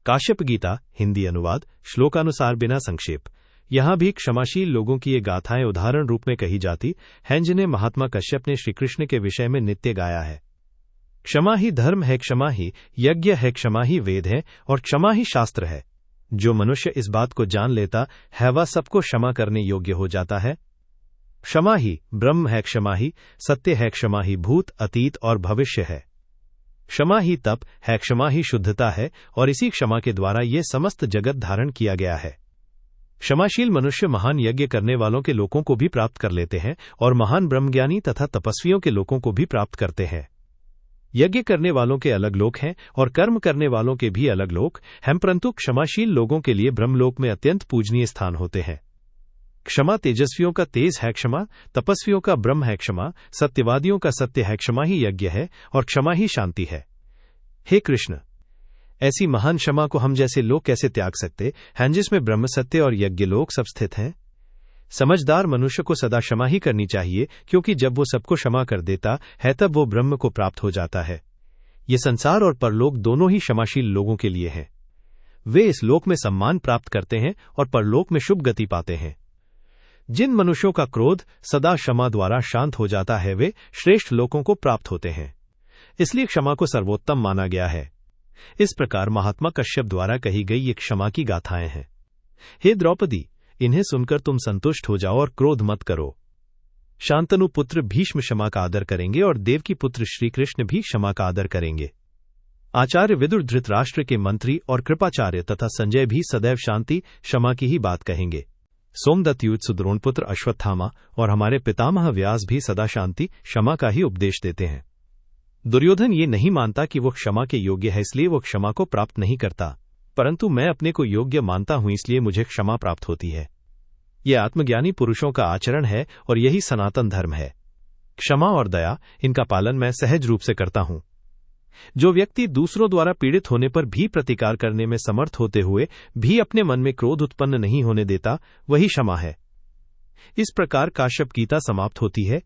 काश्यप गीता हिंदी अनुवाद श्लोकानुसार बिना संक्षेप। यहाँ भी क्षमाशील लोगों की ये गाथाएं उदाहरण रूप में कही जाती हैं जिन्हें महात्मा कश्यप ने श्रीकृष्ण के विषय में नित्य गाया है। क्षमा ही धर्म है, क्षमा ही यज्ञ है, क्षमा ही वेद है और क्षमा ही शास्त्र है। जो मनुष्य इस बात को जान लेता है वह सबको क्षमा करने योग्य हो जाता है। क्षमा ही ब्रह्म है, क्षमा ही सत्य है, क्षमा ही भूत अतीत और भविष्य है। क्षमा ही तप है, क्षमा ही शुद्धता है और इसी क्षमा के द्वारा ये समस्त जगत धारण किया गया है। क्षमाशील मनुष्य महान यज्ञ करने वालों के लोकों को भी प्राप्त कर लेते हैं और महान ब्रह्मज्ञानी तथा तपस्वियों के लोकों को भी प्राप्त करते हैं। यज्ञ करने वालों के अलग लोक हैं और कर्म करने वालों के भी अलग लोक हैं, परंतु क्षमाशील लोगों के लिए ब्रह्मलोक में अत्यंत पूजनीय स्थान होते हैं। क्षमा तेजस्वियों का तेज है, क्षमा तपस्वियों का ब्रह्म है, क्षमा सत्यवादियों का सत्य है, क्षमा ही यज्ञ है और क्षमा ही शांति है। हे कृष्ण, ऐसी महान क्षमा को हम जैसे लोग कैसे त्याग सकते हैं जिसमें ब्रह्म सत्य और यज्ञ लोक सब स्थित हैं। समझदार मनुष्य को सदा क्षमा ही करनी चाहिए, क्योंकि जब वो सबको क्षमा कर देता है तब वो ब्रह्म को प्राप्त हो जाता है। ये संसार और परलोक दोनों ही क्षमाशील लोगों के लिए हैं। वे इस लोक में सम्मान प्राप्त करते हैं और परलोक में शुभ गति पाते हैं। जिन मनुष्यों का क्रोध सदा क्षमा द्वारा शांत हो जाता है वे श्रेष्ठ लोकों को प्राप्त होते हैं। इसलिए क्षमा को सर्वोत्तम माना गया है। इस प्रकार महात्मा कश्यप द्वारा कही गई ये क्षमा की गाथाएं हैं। हे द्रौपदी, इन्हें सुनकर तुम संतुष्ट हो जाओ और क्रोध मत करो। शांतनु पुत्र भीष्म क्षमा का आदर करेंगे और देवकी पुत्र श्रीकृष्ण भी क्षमा का आदर करेंगे। आचार्य विदुर धृतराष्ट्र के मंत्री और कृपाचार्य तथा संजय भी सदैव शांति क्षमा की ही बात कहेंगे। सोमदत्त युद्ध द्रोणपुत्र अश्वत्थामा और हमारे पितामह व्यास भी सदा शांति क्षमा का ही उपदेश देते हैं। दुर्योधन ये नहीं मानता कि वो क्षमा के योग्य है, इसलिए वो क्षमा को प्राप्त नहीं करता, परंतु मैं अपने को योग्य मानता हूं इसलिए मुझे क्षमा प्राप्त होती है। यह आत्मज्ञानी पुरुषों का आचरण है और यही सनातन धर्म है। क्षमा और दया, इनका पालन मैं सहज रूप से करता हूं। जो व्यक्ति दूसरों द्वारा पीड़ित होने पर भी प्रतिकार करने में समर्थ होते हुए भी अपने मन में क्रोध उत्पन्न नहीं होने देता, वही क्षमा है। इस प्रकार काश्यप गीता समाप्त होती है।